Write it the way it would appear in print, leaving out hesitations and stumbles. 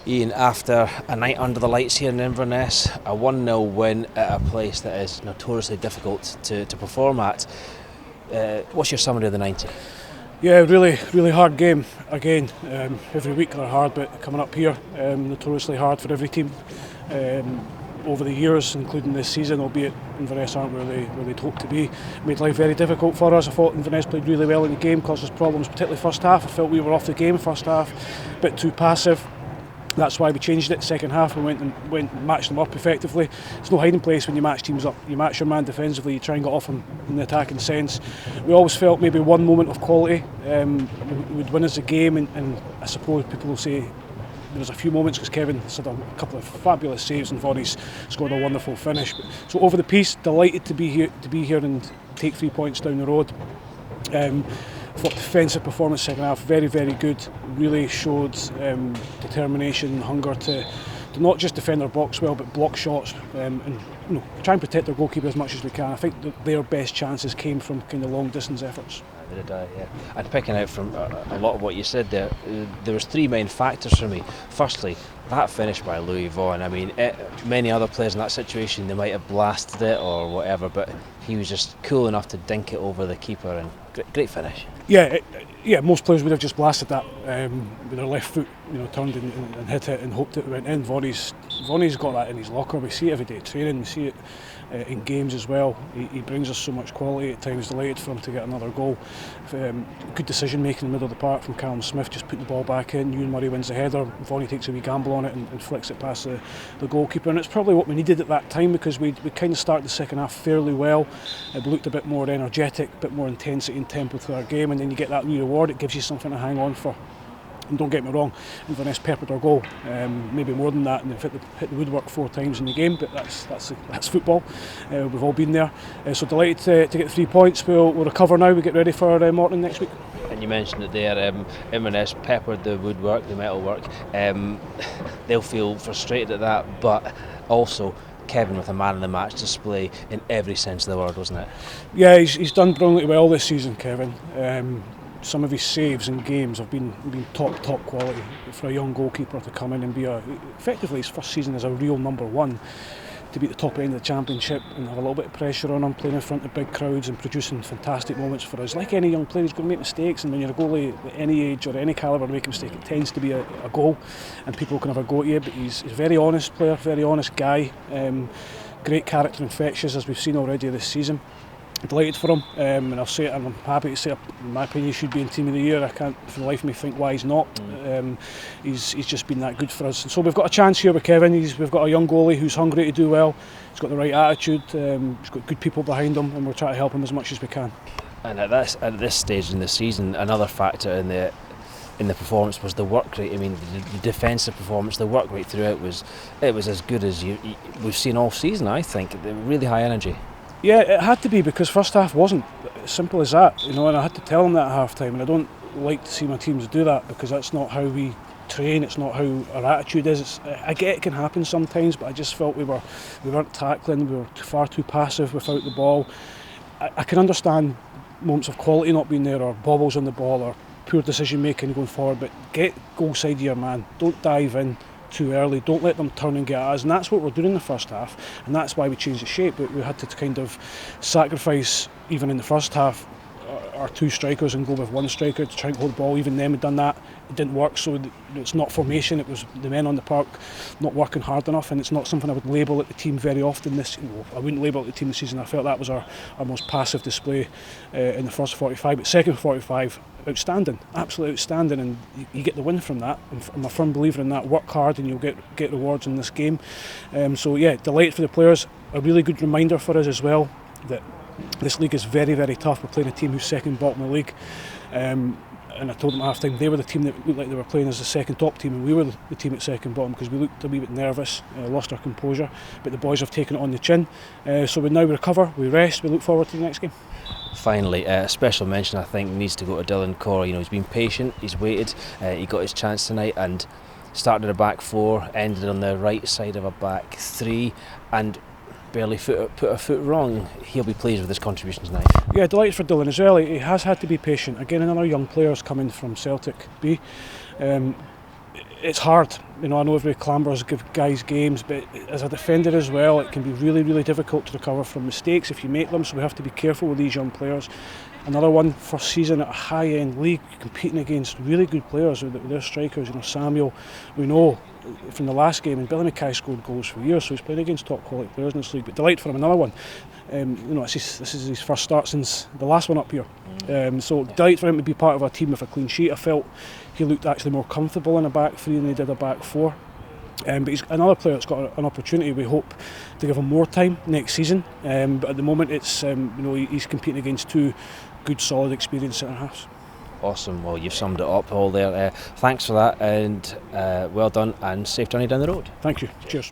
Ian, after a night under the lights here in Inverness, a 1-0 win at a place that is notoriously difficult to perform at, what's your summary of the 90? Yeah, really hard game. Again, every week they're hard, but coming up here, notoriously hard for every team. Over the years, including this season, albeit Inverness aren't where they'd hoped to be, made life very difficult for us. I thought Inverness played really well in the game, caused us problems, particularly first half. I felt we were off the game first half, a bit too passive. That's why we changed it second half. We went and matched them up effectively. It's no hiding place when you match teams up. You match your man defensively, you try and get off them in the attacking sense. We always felt maybe one moment of quality would win us the game, and I suppose people will say there was a few moments because Kevin had a couple of fabulous saves and Vonnie's scored a wonderful finish. So over the piece, delighted to be here and take 3 points down the road. Thought defensive performance second half very good. Really showed determination and hunger to not just defend our box well, but block shots and try and protect our goalkeeper as much as we can. I think that their best chances came from kind of long distance efforts. Yeah. And picking out from a lot of what you said there, there was three main factors for me. Firstly, that finish by Louis Vaughan. I mean, many other players in that situation, they might have blasted it or whatever, but he was just cool enough to dink it over the keeper, and great finish. Yeah, most players would have just blasted that with their left foot, turned and hit it and hoped it went in. Vonnie's got that in his locker. We see it every day at training. We see it in games as well. He brings us so much quality at times. Delighted for him to get another goal. Good decision making in the middle of the park from Callum Smith, just putting the ball back in. Ewan Murray wins the header. Vonnie takes a wee gamble on it and flicks it past the goalkeeper, and it's probably what we needed at that time, because we kind of started the second half fairly well. We looked a bit more energetic, a bit more intensity and tempo to our game, and then you get that wee reward. It gives you something to hang on for. And don't get me wrong, Inverness peppered our goal, maybe more than that, and they've hit the woodwork 4 times in the game, but that's football. We've all been there. So delighted to get the 3 points. We'll recover now. We get ready for Morton next week. And you mentioned it there, Inverness peppered the woodwork, the metalwork. They'll feel frustrated at that, but also Kevin with a man of the match display in every sense of the word, wasn't it? Yeah, he's done brilliantly well this season, Kevin. Some of his saves in games have been top quality for a young goalkeeper to come in and be effectively his first season as a real number one, to be at the top end of the championship and have a little bit of pressure on him, playing in front of big crowds and producing fantastic moments for us. Like any young player, he's going to make mistakes, and when you're a goalie at any age or any calibre, make a mistake, it tends to be a goal, and people can have a go at you. But he's a very honest player, very honest guy, great character, infectious, as we've seen already this season. Delighted for him, and I'll say it, and I'm happy to say, in my opinion, he should be in Team of the Year. I can't for the life of me think why he's not. He's just been that good for us, and so we've got a chance here with Kevin. We've got a young goalie who's hungry to do well. He's got the right attitude. He's got good people behind him, and we're trying to help him as much as we can. And at this stage in the season, another factor in the performance was the work rate. I mean, the defensive performance, the work rate throughout was as good as we've seen all season. I think really high energy. Yeah, it had to be, because first half wasn't as simple as that, and I had to tell them that at half time, and I don't like to see my teams do that, because that's not how we train, it's not how our attitude is. I get it can happen sometimes, but I just felt we weren't tackling, we were far too passive without the ball. I can understand moments of quality not being there, or bobbles on the ball, or poor decision making going forward, but get goal side of your man, don't dive in too early, don't let them turn and get at us, and that's what we're doing in the first half, and that's why we changed the shape. We had to kind of sacrifice, even in the first half, our 2 strikers and go with 1 striker to try and hold the ball. Even them had done that, it didn't work, so it's not formation, it was the men on the park not working hard enough, and it's not something I would label at the team very often. I wouldn't label it at the team this season. I felt that was our most passive display in the first 45, but second 45, outstanding, absolutely outstanding, and you get the win from that. I'm a firm believer in that. Work hard and you'll get rewards in this game. So yeah, delighted for the players. A really good reminder for us as well that this league is very tough. We're playing a team who's second bottom of the league, and I told them at half time they were the team that looked like they were playing as the second top team, and we were the team at second bottom, because we looked a wee bit nervous, lost our composure, but the boys have taken it on the chin. So we now recover, we rest, we look forward to the next game. Finally, a special mention I think needs to go to Dylan Corr. He's been patient, he's waited, he got his chance tonight, and started a back 4, ended on the right side of a back 3, and barely put a foot wrong. He'll be pleased with his contribution tonight. Yeah, delighted for Dylan as well. He has had to be patient. Again, another young player's coming from Celtic B. It's hard. I know everybody clambers give guys games, but as a defender as well, it can be really, really difficult to recover from mistakes if you make them. So we have to be careful with these young players. Another one, first season at a high-end league, competing against really good players with their strikers. Samuel, we know from the last game, and Billy Mackay scored goals for years, so he's playing against top quality players in this league. But delight for him, another one. This is his first start since the last one up here. So delight for him to be part of a team with a clean sheet. I felt he looked actually more comfortable in a back three than he did a back four. But he's another player that's got an opportunity. We hope to give him more time next season. But at the moment, it's he's competing against two good, solid, experienced centre halves. Awesome. Well, you've summed it up all there. Thanks for that, and well done, and safe journey down the road. Thank you. Cheers.